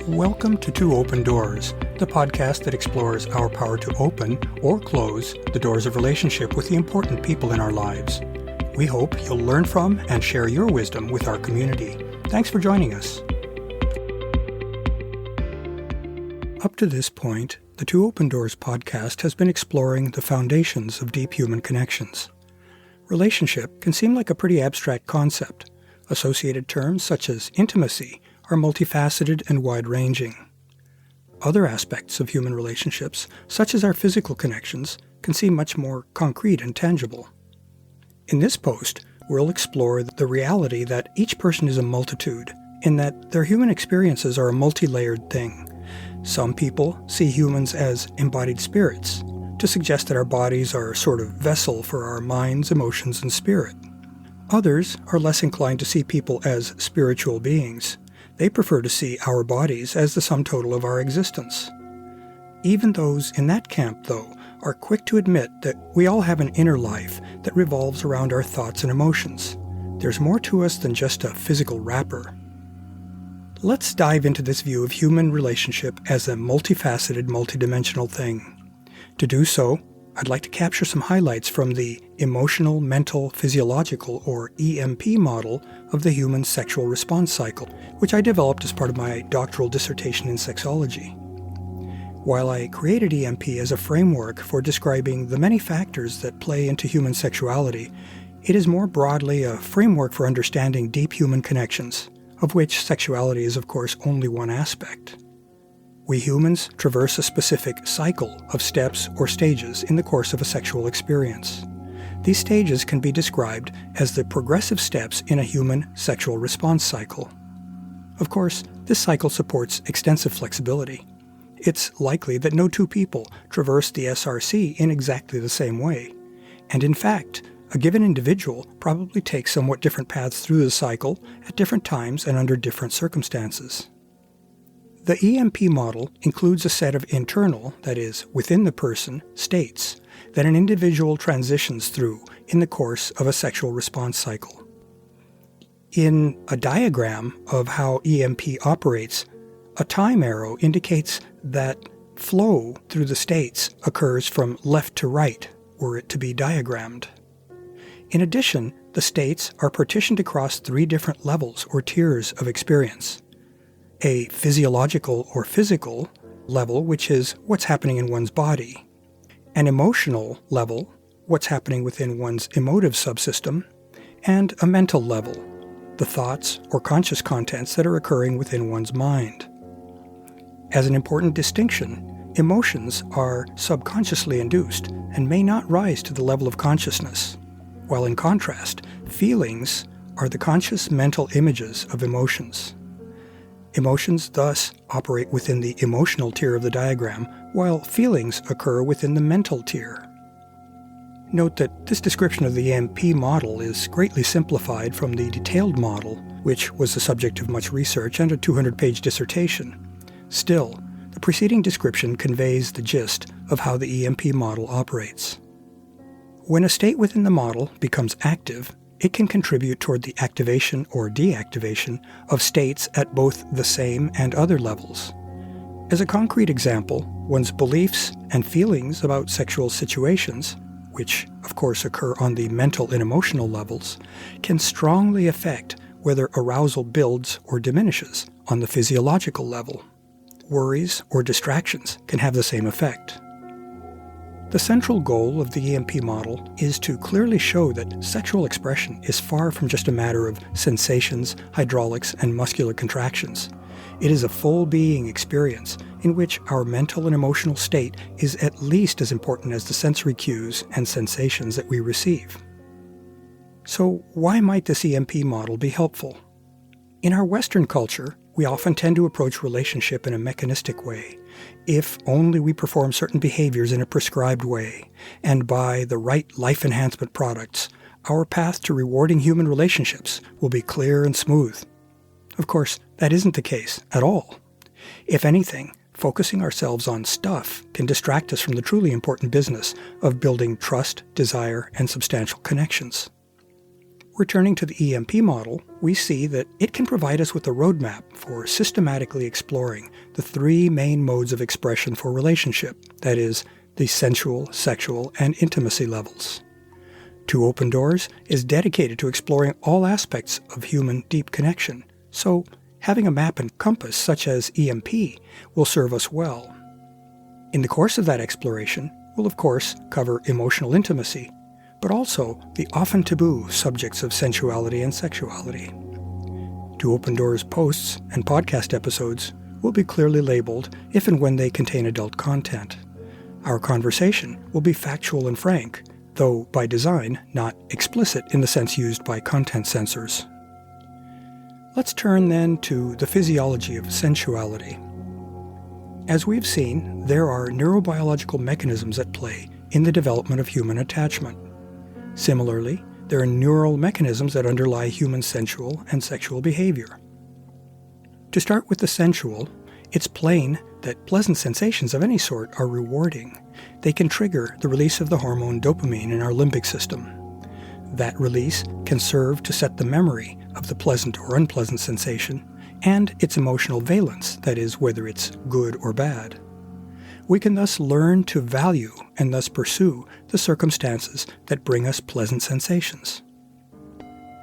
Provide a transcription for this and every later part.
Welcome to Two Open Doors, the podcast that explores our power to open or close the doors of relationship with the important people in our lives. We hope you'll learn from and share your wisdom with our community. Thanks for joining us. Up to this point, the Two Open Doors podcast has been exploring the foundations of deep human connections. Relationship can seem like a pretty abstract concept. Associated terms such as intimacy are multifaceted and wide-ranging. Other aspects of human relationships, such as our physical connections, can seem much more concrete and tangible. In this post, we'll explore the reality that each person is a multitude, in that their human experiences are a multi-layered thing. Some people see humans as embodied spirits, to suggest that our bodies are a sort of vessel for our minds, emotions, and spirit. Others are less inclined to see people as spiritual beings. They prefer to see our bodies as the sum total of our existence. Even those in that camp, though, are quick to admit that we all have an inner life that revolves around our thoughts and emotions. There's more to us than just a physical wrapper. Let's dive into this view of human relationship as a multifaceted, multidimensional thing. To do so, I'd like to capture some highlights from the emotional, mental, physiological, or EMP model of the human sexual response cycle, which I developed as part of my doctoral dissertation in sexology. While I created EMP as a framework for describing the many factors that play into human sexuality, it is more broadly a framework for understanding deep human connections, of which sexuality is, of course, only one aspect. We humans traverse a specific cycle of steps or stages in the course of a sexual experience. These stages can be described as the progressive steps in a human sexual response cycle. Of course, this cycle supports extensive flexibility. It's likely that no two people traverse the SRC in exactly the same way. And in fact, a given individual probably takes somewhat different paths through the cycle at different times and under different circumstances. The EMP model includes a set of internal, that is, within the person, states that an individual transitions through in the course of a sexual response cycle. In a diagram of how EMP operates, a time arrow indicates that flow through the states occurs from left to right, were it to be diagrammed. In addition, the states are partitioned across three different levels or tiers of experience. A physiological or physical level, which is what's happening in one's body. An emotional level, what's happening within one's emotive subsystem. And a mental level, the thoughts or conscious contents that are occurring within one's mind. As an important distinction, emotions are subconsciously induced and may not rise to the level of consciousness, while in contrast, feelings are the conscious mental images of emotions. Emotions thus operate within the emotional tier of the diagram, while feelings occur within the mental tier. Note that this description of the EMP model is greatly simplified from the detailed model, which was the subject of much research and a 200-page dissertation. Still, the preceding description conveys the gist of how the EMP model operates. When a state within the model becomes active, it can contribute toward the activation or deactivation of states at both the same and other levels. As a concrete example, one's beliefs and feelings about sexual situations, which of course occur on the mental and emotional levels, can strongly affect whether arousal builds or diminishes on the physiological level. Worries or distractions can have the same effect. The central goal of the EMP model is to clearly show that sexual expression is far from just a matter of sensations, hydraulics, and muscular contractions. It is a full being experience in which our mental and emotional state is at least as important as the sensory cues and sensations that we receive. So why might this EMP model be helpful? In our Western culture, we often tend to approach relationship in a mechanistic way. If only we perform certain behaviors in a prescribed way, and buy the right life enhancement products, our path to rewarding human relationships will be clear and smooth. Of course, that isn't the case at all. If anything, focusing ourselves on stuff can distract us from the truly important business of building trust, desire, and substantial connections. Returning to the EMP model, we see that it can provide us with a roadmap for systematically exploring the three main modes of expression for relationship, that is, the sensual, sexual, and intimacy levels. Two Open Doors is dedicated to exploring all aspects of human deep connection, so having a map and compass such as EMP will serve us well. In the course of that exploration, we'll of course cover emotional intimacy, but also the often taboo subjects of sensuality and sexuality. Two Open Doors posts and podcast episodes will be clearly labeled if and when they contain adult content. Our conversation will be factual and frank, though by design not explicit in the sense used by content censors. Let's turn then to the physiology of sensuality. As we've seen, there are neurobiological mechanisms at play in the development of human attachment. Similarly, there are neural mechanisms that underlie human sensual and sexual behavior. To start with the sensual, it's plain that pleasant sensations of any sort are rewarding. They can trigger the release of the hormone dopamine in our limbic system. That release can serve to set the memory of the pleasant or unpleasant sensation and its emotional valence, that is, whether it's good or bad. We can thus learn to value and thus pursue the circumstances that bring us pleasant sensations.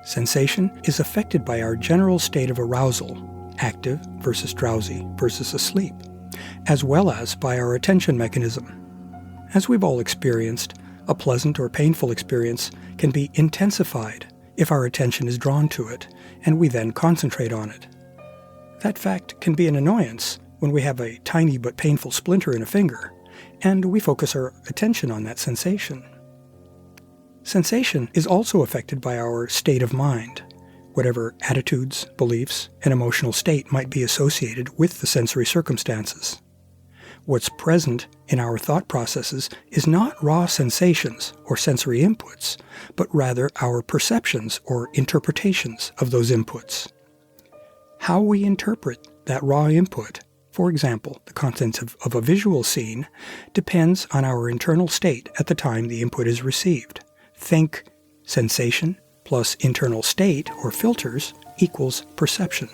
Sensation is affected by our general state of arousal, active versus drowsy versus asleep, as well as by our attention mechanism. As we've all experienced, a pleasant or painful experience can be intensified if our attention is drawn to it, and we then concentrate on it. That fact can be an annoyance when we have a tiny but painful splinter in a finger, and we focus our attention on that sensation. Sensation is also affected by our state of mind, whatever attitudes, beliefs, and emotional state might be associated with the sensory circumstances. What's present in our thought processes is not raw sensations or sensory inputs, but rather our perceptions or interpretations of those inputs. How we interpret that raw input, for example, the contents of a visual scene, depends on our internal state at the time the input is received. Think sensation plus internal state or filters equals perception.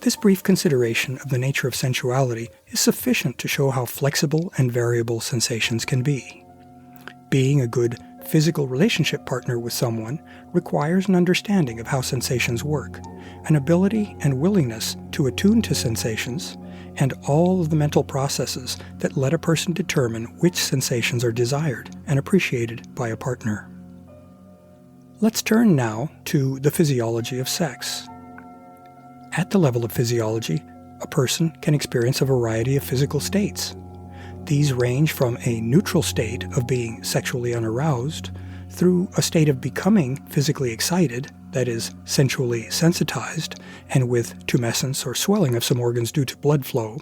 This brief consideration of the nature of sensuality is sufficient to show how flexible and variable sensations can be. Being a good physical relationship partner with someone requires an understanding of how sensations work, an ability and willingness to attune to sensations, and all of the mental processes that let a person determine which sensations are desired and appreciated by a partner. Let's turn now to the physiology of sex. At the level of physiology, a person can experience a variety of physical states. These range from a neutral state of being sexually unaroused through a state of becoming physically excited, that is, sensually sensitized, and with tumescence or swelling of some organs due to blood flow,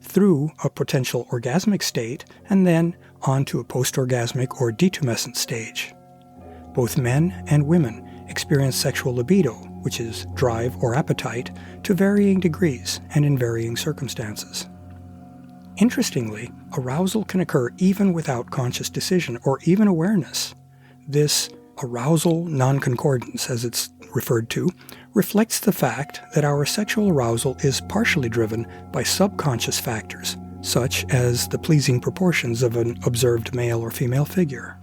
through a potential orgasmic state, and then on to a post-orgasmic or detumescent stage. Both men and women experience sexual libido, which is drive or appetite, to varying degrees and in varying circumstances. Interestingly, arousal can occur even without conscious decision or even awareness. This arousal non-concordance, as it's referred to, reflects the fact that our sexual arousal is partially driven by subconscious factors, such as the pleasing proportions of an observed male or female figure.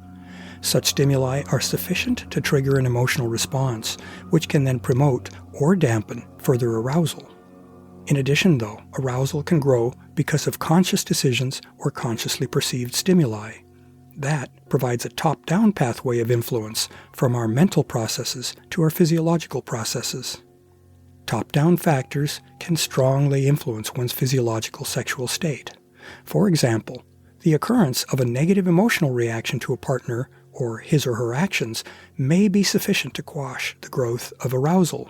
Such stimuli are sufficient to trigger an emotional response, which can then promote or dampen further arousal. In addition, though, arousal can grow because of conscious decisions or consciously perceived stimuli. That provides a top-down pathway of influence from our mental processes to our physiological processes. Top-down factors can strongly influence one's physiological sexual state. For example, the occurrence of a negative emotional reaction to a partner or his or her actions may be sufficient to quash the growth of arousal.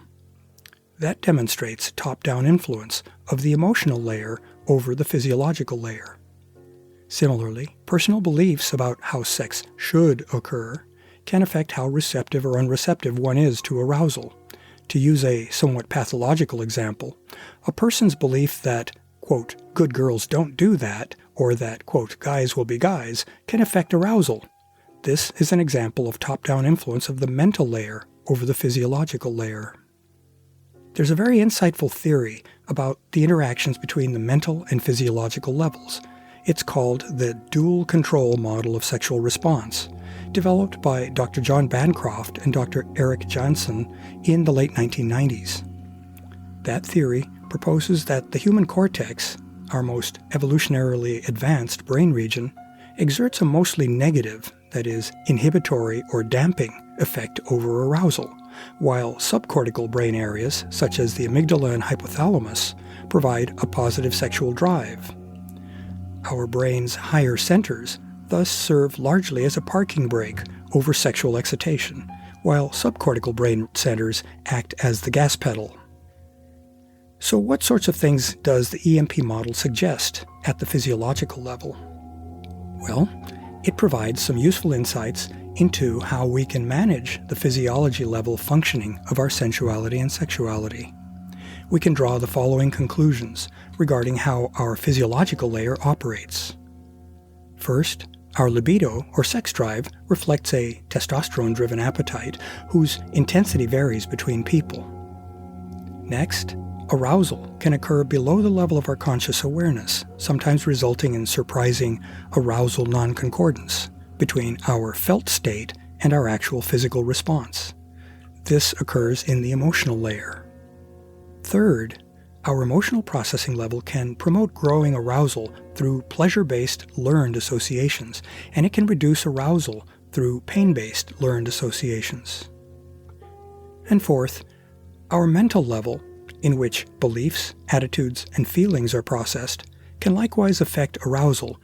That demonstrates top-down influence of the emotional layer over the physiological layer. Similarly, personal beliefs about how sex should occur can affect how receptive or unreceptive one is to arousal. To use a somewhat pathological example, a person's belief that, quote, good girls don't do that, or that, quote, guys will be guys, can affect arousal. This is an example of top-down influence of the mental layer over the physiological layer. There's a very insightful theory about the interactions between the mental and physiological levels. It's called the dual control model of sexual response, developed by Dr. John Bancroft and Dr. Eric Janssen in the late 1990s. That theory proposes that the human cortex, our most evolutionarily advanced brain region, exerts a mostly negative, that is, inhibitory or damping, effect over arousal, while subcortical brain areas, such as the amygdala and hypothalamus, provide a positive sexual drive. Our brain's higher centers thus serve largely as a parking brake over sexual excitation, while subcortical brain centers act as the gas pedal. So what sorts of things does the EMP model suggest at the physiological level? Well, it provides some useful insights into how we can manage the physiology level functioning of our sensuality and sexuality. We can draw the following conclusions regarding how our physiological layer operates. First, our libido, or sex drive, reflects a testosterone-driven appetite whose intensity varies between people. Next, arousal can occur below the level of our conscious awareness, sometimes resulting in surprising arousal non-concordance between our felt state and our actual physical response. This occurs in the emotional layer. Third, our emotional processing level can promote growing arousal through pleasure-based learned associations, and it can reduce arousal through pain-based learned associations. And fourth, our mental level, in which beliefs, attitudes, and feelings are processed, can likewise affect arousal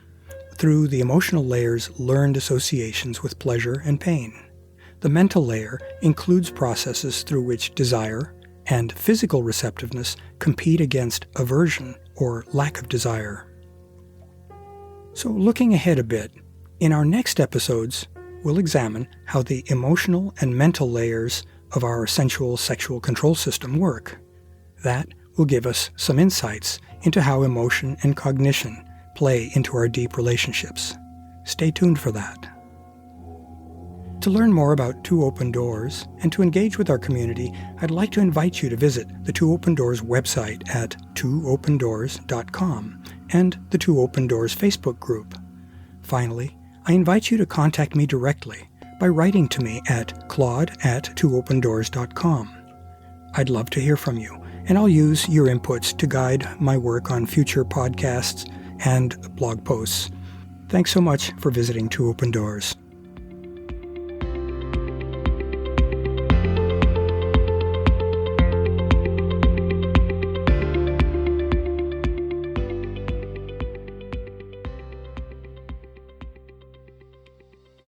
through the emotional layer's learned associations with pleasure and pain. The mental layer includes processes through which desire and physical receptiveness compete against aversion or lack of desire. So looking ahead a bit, in our next episodes, we'll examine how the emotional and mental layers of our sensual sexual control system work. That will give us some insights into how emotion and cognition play into our deep relationships. Stay tuned for that. To learn more about Two Open Doors and to engage with our community, I'd like to invite you to visit the Two Open Doors website at twopendoors.com and the Two Open Doors Facebook group. Finally, I invite you to contact me directly by writing to me at claude@twoopendoors.com. I'd love to hear from you, and I'll use your inputs to guide my work on future podcasts and blog posts. Thanks so much for visiting Two Open Doors.